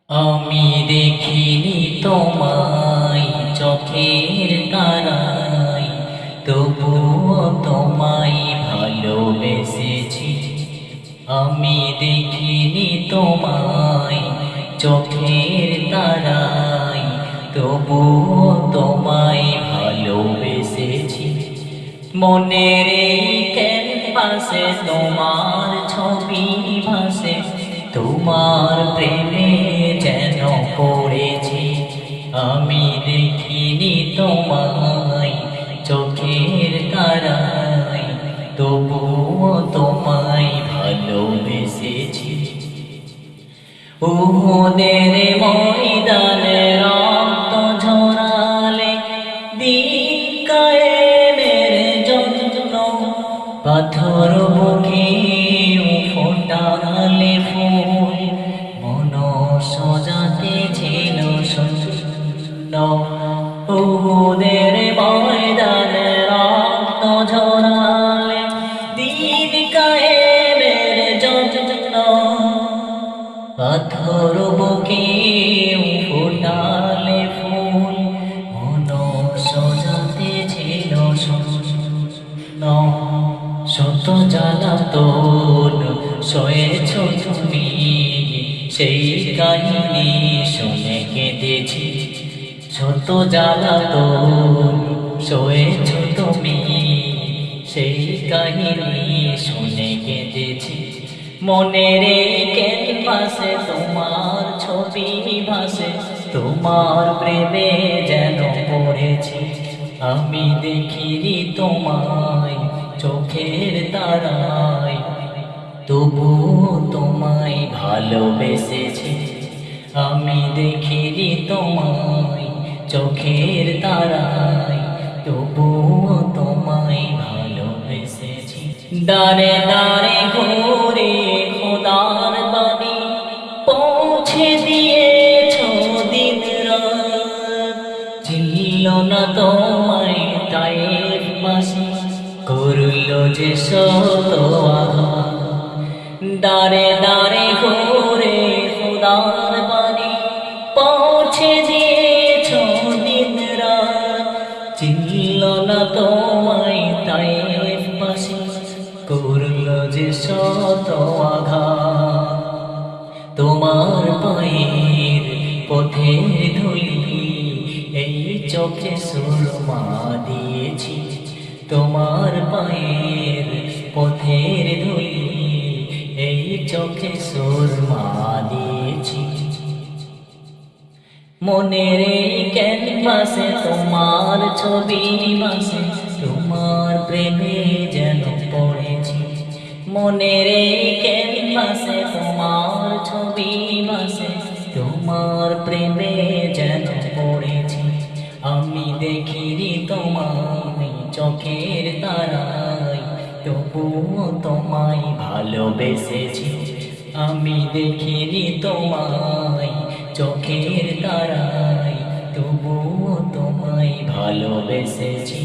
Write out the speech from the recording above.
আমি দেখিনি তোমায় চোখের তারায়, তবুও তোমায় ভালোবেসেছি। আমি দেখিনি তোমায় চোখের তারায়, তবুও তোমায় ভালোবেসেছি। মনের এই ক্যানভাসে তোমার ছবি ভাসে, তোমার প্রেমে যেন পড়েছি। আমি দেখিনি তোমায় চোখের তারায়, তবুও তোমায় ভালোবেসেছি। উহুদের ময়দানে রক্ত ঝরালে, দিন কায়েমের জন্য পাথর বুকে ফোটালে ফুল, মন সজাতে ছিল শূন্য। উহুদের ময়দানে রক্ত ঝরালে, দিন কায়েমের জন্য পাথর বুকে ফোটালে ফুল, মন সজাতে ছিল শূন্য। শত জ্বালাতন সয়েছ তুমি, সেই কাহিনী শুনে কেঁদেছি। শত জ্বালাতন সয়েছ তুমি, সেই কাহিনী শুনে কেঁদেছি। মনের এই ক্যানভাসে তোমার ছবি ভাসে, তোমার প্রেমে যেন পড়েছি। আমি দেখিনি তোমায় চোখের তারায়, তবুও তোমায় ভালোবেসেছি। আমি দেখিনি তোমায় চোখের তারায়, তবুও তোমায় ভালোবেসেছি। দাঁড়ে দাঁড়ে ঘুরে খোদার বাণী পৌঁছে দিয়েছ দিন রাত, চিনল না তোমায় তায়েফবাসী, করল যে শত আঘাত। দাঁড়ে দাঁড়ে ঘুরে খোদার বাণী পৌঁছে দিয়েছ দিন রাত, চিনল না তোমায় তায়েফবাসী, করল যে শত আঘাত। তোমার পায়ের পথের ধুলি এই চোখে সুরমা দিয়েছি। তোমার পায়ের পথের ধুলি এই চোখে সুরমা দিয়েছি। মনের এই ক্যানভাসে তোমার ছবি ভাসে, তোমার প্রেমে যেন পড়েছি। মনের এই ক্যানভাসে তোমার ছবি ভাসে, তোমার প্রেমে যেন পড়েছি। আমি দেখিনি তোমায় চোখের তারায়, তবুও তোমায় ভালোবেসেছি। আমি দেখিনি তোমায় চোখের তারায়, তবুও তোমায় ভালোবেসেছি।